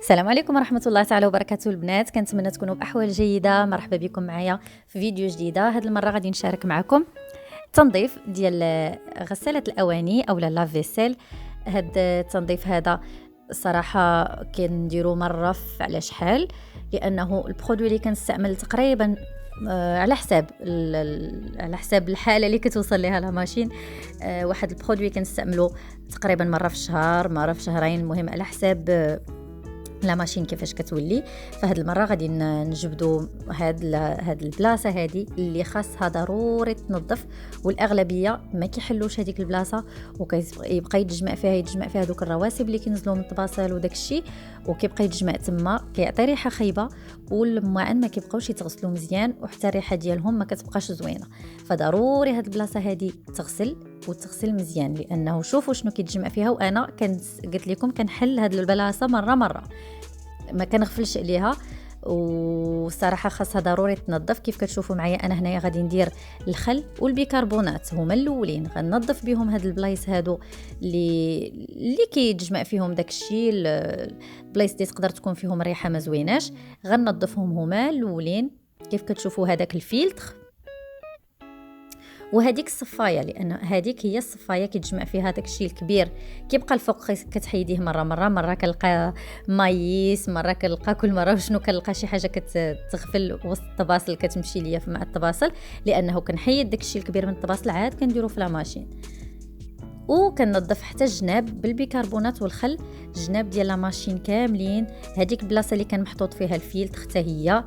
السلام عليكم ورحمة الله تعالى وبركاته البنات، كنتمنى تكونوا بأحوال جيدة. مرحبا بكم معايا في فيديو جديدة. هاد المرة غادي نشارك معكم تنظيف ديال غسالة الأواني أو لافيسيل. هاد التنظيف هذا صراحة كنديرو مرة على شحال، لأنه البرودوي اللي كنستعمل تقريبا على حساب على حساب الحالة اللي كتوصل ليها لا ماشين. واحد البرودوي كنستعملو تقريبا مرة في الشهر، مرة في شهرين، المهم على حساب لا ماشين كيفاش كتولي. فهاد المره غادي نجبدوا هاد البلاصه هادي اللي خاصها ضروري تنظف، والاغلبيه ما كيحلوش هذيك البلاصه وكيبقى يتجمع فيها دوك الرواسب اللي كينزلوا من الطباسل وداك الشيء، وكيبقى يتجمع تما كيعطي ريحه خايبه، والمواعن ما كيبقاوش يتغسلوا مزيان وحتى الريحه ديالهم ما كتبقاش زوينه. فضروري هاد البلاصه هادي تغسل مزيان، لانه شوفوا شنو كيتجمع فيها. وانا قلت لكم كنحل هاد البلاصه مره ما كنغفلش عليها، وصراحه خاصها ضروري تنظف. كيف كتشوفوا معايا انا هنايا غادي ندير الخل والبيكربونات، هما الاولين غننظف بهم هاد البلايص هادو اللي كيتجمع فيهم داك الشيء، البلايص دي تقدر تكون فيهم ريحه ما زويناش. غننظفهم هما الاولين. كيف كتشوفوا هذاك الفلتر وهذيك الصفايه، لان هذيك هي الصفايه كيتجمع فيها داك الشيء الكبير. كيبقى الفوق كتحيديه مره كنلقى مايس، مره كنلقى كل مره شنو كنلقى شي حاجه كتغفل وسط الطباسل كتمشي ليا مع الطباسل، لانه كنحيد داك الشيء الكبير من الطباسل عاد كنديرو في لا ماشين. وكننظف حتى الجناب بالبيكربونات والخل، الجناب ديال لا ماشين كاملين. هذيك البلاصه اللي كان محطوط فيها الفيلتر حتى هي،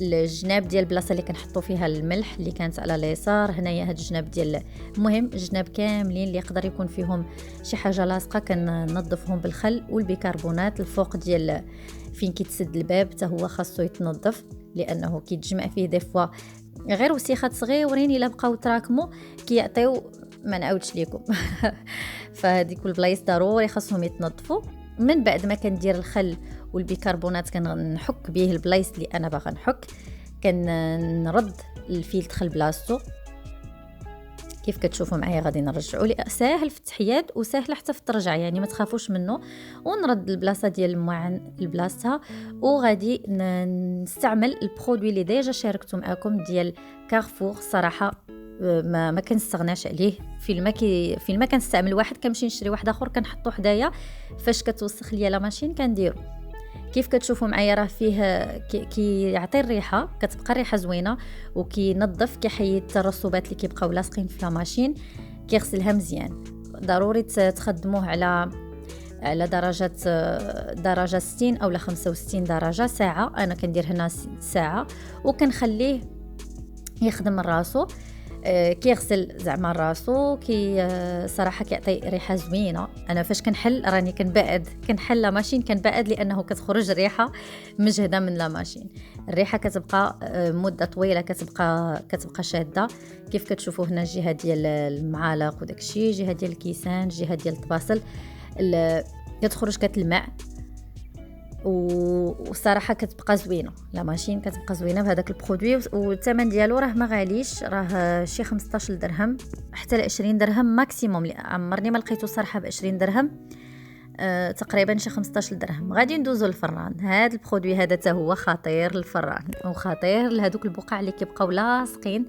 الجناب ديال البلاصه اللي كنحطوا فيها الملح اللي كانت على اليسار، هنايا هاد الجناب ديال، المهم الجناب كاملين اللي يقدر يكون فيهم شي حاجه لاصقه كننظفهم بالخل والبيكربونات. الفوق ديال فين كيتسد الباب حتى هو خاصو يتنظف، لانه كيتجمع فيه دي فوا غير وسيخات صغيورين الا بقاو تراكموا كيعطيو ما نعاودش لكم. فهذيك البلايص ضروري خاصهم يتنظفوا. من بعد ما كندير الخل والبيكربونات كنحك به البلايص اللي انا باغا نحك، كنرد الفيلتر لبلاصتو. كيف كتشوفوا معايا غادي نرجعوا لي، ساهل في التحياد وساهل حتى في الترجع، يعني ما تخافوش منه. ونرد البلاصه ديال المعن لبلاصتها، وغادي نستعمل البرودوي اللي ديجا شاركته معكم ديال كارفور. صراحه ما كنستغناش عليه. في ما كنستعمل واحد كنمشي نشري واحد اخر كنحطو حدايا، فاش كتوسخ ليا لا ماشين كنديرو. كيف كتشوفوا معايا راه فيه كيعطي الريحه، كتبقى الريحه زوينه، وكينظف كيحيد الترسبات اللي كيبقاو لاصقين في لا ماشين، كيغسلها مزيان. ضروري تخدموه على درجه 60 او 65 درجه ساعه. انا كندير هنا ساعه وكنخليه يخدم من راسو. كيغسل زعما راسو صراحه كيعطي ريحه زوينه. انا فاش كنحل راني كنحل لا ماشين كنبعد، لانه كتخرج ريحه مجهده من لا ماشين. الريحه كتبقى مده طويله كتبقى شاده. كيف كتشوفوا هنا الجهه ديال المعالق وداك الشيء، جهه ديال الكيسان، جهه ديال الطباسل كتخرج كتلمع، وصراحه كتبقى زوينه. لا ماشين كتبقى زوينه بهذاك البرودوي، والثمن ديالو راه ما غاليش، راه شي 15 درهم حتى ل 20 درهم ماكسيموم. عمرني ما لقيته صراحه ب 20 درهم، تقريبا شي 15 درهم. غادي ندوزو للفران. هذا البرودوي هذا حتى هو خطير للفران وخطير لهذوك البقع اللي كيبقاو لاصقين.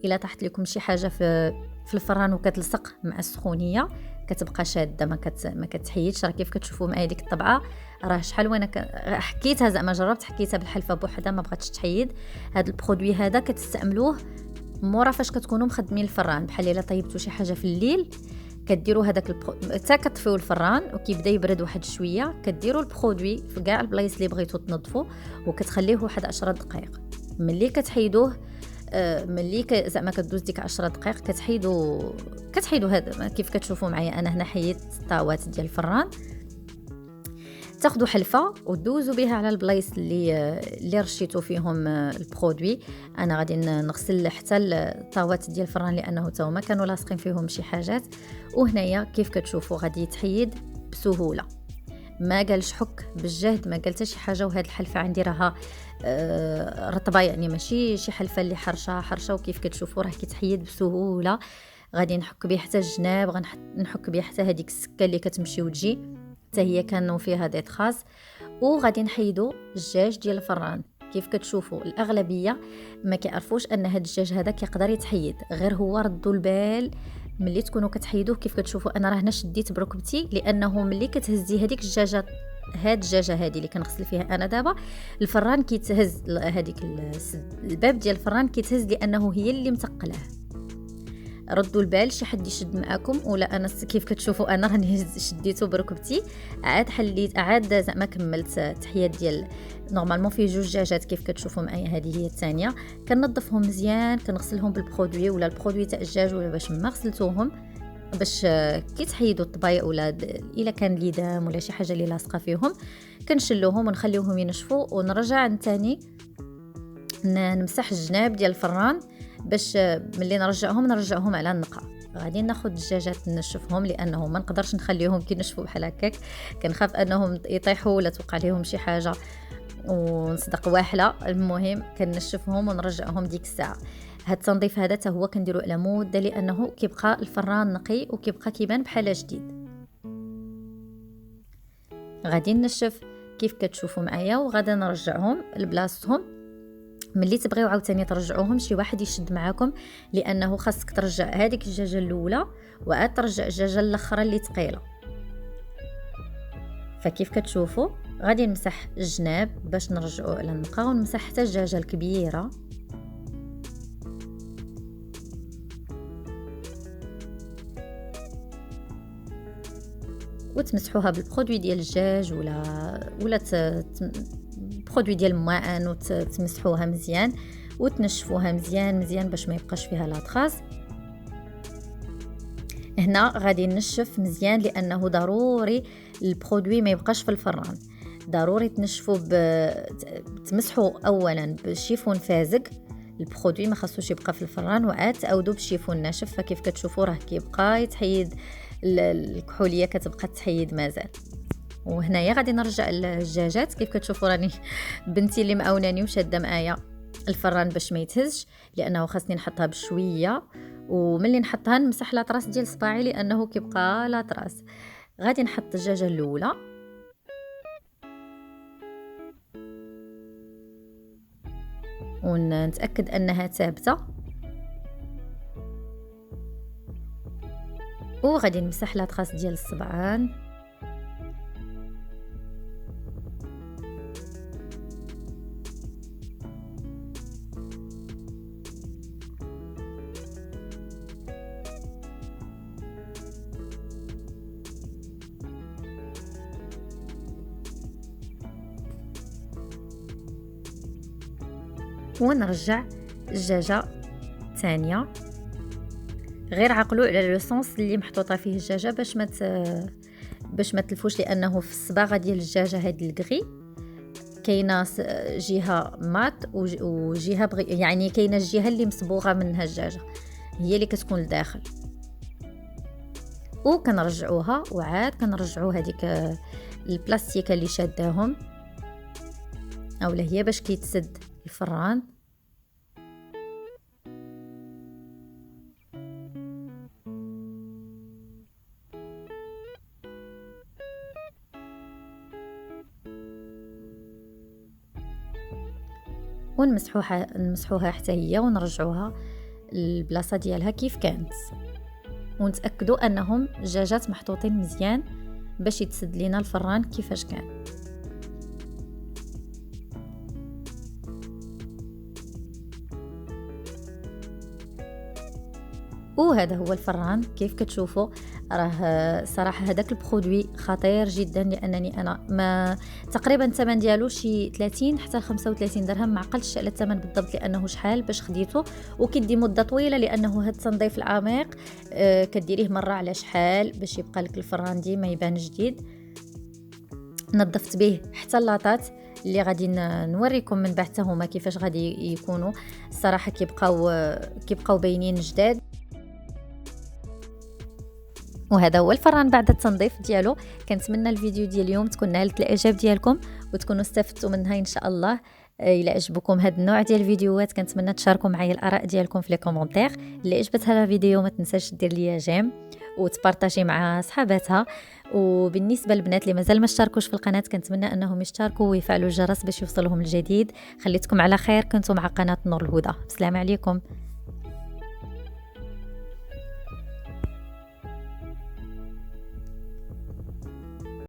الا طاحت لكم شي حاجه في الفران وكتلصق مع السخونيه كتبقى شاده ما كتحيدش. راه كيف كتشوفوا معايا ديك الطبعه راه شحال وانا حكيتها، زعما جربت حكيتها بالحلفه بوحدها ما بغاتش تحيد. هذا البرودوي هذا كتستعملوه مورا فاش كتكونوا مخدمين الفران، بحال الا طيبتوا شي حاجه في الليل كديروا هذاك حتى كطفيو الفران وكيبدا يبرد واحد شويه، كديروا البرودوي في كاع البلايص اللي بغيتوا تنظفوا وكتخليوه واحد 10 دقائق. ملي كتحيدوه ملي زعما كدوز ديك 10 دقائق كتحيدوا هذا. كيف كتشوفوا معايا انا هنا حيدت الطاوات ديال الفران. تاخذوا حلفه ودوزوا بها على البلايص اللي رشيتوا فيهم البرودوي. انا غادي نغسل حتى الطاوات ديال الفران لانه حتى هما كانوا لاصقين فيهم شي حاجات. وهنايا كيف كتشوفوا غادي يتحيد بسهوله، ما قالش حك بالجهد، ما قال حتى شي حاجه. وهاد الحلفه عندي راها رطبه، يعني ماشي شي حلفه اللي حرشه. وكيف كتشوفوا راه كيتحيد بسهوله. غادي نحك به حتى الجناب، نحك به حتى هذيك السكه اللي كتمشي وتجي حتى هي كانوا فيها دي تراس. وغادي نحيدو الدجاج ديال الفران. كيف كتشوفوا الاغلبيه ما كيعرفوش ان هاد الدجاج هذا كيقدر يتحيد، غير هو ردوا البال ملي تكونوا كتحيدوه. كيف كتشوفوا انا راه هنا شديت بركبتي، لانه ملي كتهزي هذيك الدجاجه، هاد الدجاجه هذه اللي كنغسل فيها انا دابا، الفران كيتهز، هذيك الباب ديال الفران كيتهز لانه هي اللي متقلاه. ردوا البال شي حد يشد معاكم، ولا انا كيف كتشوفوا انا راني شديته بركبتي، عاد حليت، عاد زعما كملت تحيات ديال نورمالمون فيه جوج دجاجات كيف كتشوفوا معايا. هذه هي الثانيه، كنظفهم مزيان، كنغسلهم بالبرودوي ولا البرودوي تاع الدجاج، ولا باش ما غسلتوهم باش كي تحيدوا الطبايق ولا الا كان ليدام ولا شي حاجه اللي لاصقه فيهم، كنشلوهم ونخليوهم ينشفوا، ونرجع ثاني نمسح الجناب ديال الفران باش ملي نرجعهم على النقا. غادي ناخذ الدجاجات نشفهم، لانه ما نقدرش نخليهم كي نشفوا بحال هكاك، كنخاف انهم يطيحوا ولا توقع لهم شي حاجه ونصدق واحله. المهم كنشفهم ونرجعهم ديك الساعه. هاد التنظيف هذا حتى هو كنديرو على مده، لانه كيبقى الفران نقي وكيبقى كيبان بحال جديد. غادي نشف كيف كتشوفوا معايا، وغادي نرجعهم لبلاصتهم. ملي تبغيو عاوتاني ترجعوهم شي واحد يشد معاكم، لانه خاصك ترجع هذيك الدجاجه الاولى وعاد ترجع الدجاجه الاخرى اللي ثقيله. فكيف كتشوفوا غادي نمسح الجناب باش نرجعوا على النقا، ونمسح حتى الدجاجه الكبيره. وتمسحوها بالبرودوي ديال الدجاج ولا برودوي ديال الماء، وتمسحوها مزيان وتنشفوها مزيان باش ما يبقاش فيها لا طراس. هنا غادي نشف مزيان، لانه ضروري البرودوي ما يبقاش في الفران، ضروري تنشفوا تمسحوا اولا بشيفون فازق، البرودوي ما خاصوش يبقى في الفران، وعاد تعاودوا بشيفون ناشف. فكيف كتشوفوا راه كيبقى يتحيد، الكحوليه كتبقى تحيد مازال. وهنايا غادي نرجع الدجاجات. كيف كتشوفوا راني بنتي اللي معاوناني وشاده معايا الفران باش ما يتهزش، لانه خاصني نحطها بشويه، وملي نحطها نمسح لاطراس ديال صباعي لانه كيبقى لاطراس. غادي نحط الدجاجه الاولى، ونتاكد انها ثابته، وغادي نمسح لاطراس ديال الصبعان. ونرجع الدجاجه الثانيه. غير عقلوا على لوسونس اللي محطوطه فيه الدجاجه باش ما تلفوش، لانه في الصباغه ديال الدجاجه هذه الكغي كاينه جهه مات وجهه يعني كاينه الجهه اللي مصبوغه منها الدجاجه هي اللي كتكون لداخل. وكنرجعوها، وعاد كنرجعوا هذيك البلاستيكه اللي شاداهم، اولا هي باش كيتسد الفران. ونمسحوها حتى هي، ونرجعوها البلاصه ديالها كيف كانت، ونتاكدوا انهم الدجاجات محطوطين مزيان باش يتسد لينا الفران كيفاش كان. وهذا هو الفران. كيف كتشوفوا راه صراحه هذاك البرودوي خطير جدا، لانني انا ما تقريبا الثمن ديالو شي 30 حتى 35 درهم، ما عقلتش على الثمن بالضبط لانه شحال باش خديته، وكيدي مده طويله لانه هذا التنظيف العميق كديريه مره على شحال باش يبقى لك الفران ديما يبان جديد. نظفت به حتى اللاطات اللي غادي نوريكم من بعد حتى هما كيفاش غادي يكونوا. الصراحه كيبقاو باينين جداد. وهذا هو الفران بعد التنظيف ديالو. كنتمنى الفيديو ديال اليوم تكون نالت الاعجاب ديالكم وتكونوا استفدتوا منها ان شاء الله. الى عجبكم هذا النوع ديال الفيديوهات كنتمنى تشاركوا معايا الاراء ديالكم في لي كومونتير. اللي عجبتها الفيديو ما تنساش دير ليا جيم وتبارطاجي مع صحاباتها. وبالنسبه للبنات اللي مازال ما اشتركوش في القناه كنتمنى انهم يشتركوا ويفعلوا الجرس باش يوصلهم الجديد. خليتكم على خير، كنتم مع قناه نور الهدى. السلام عليكم.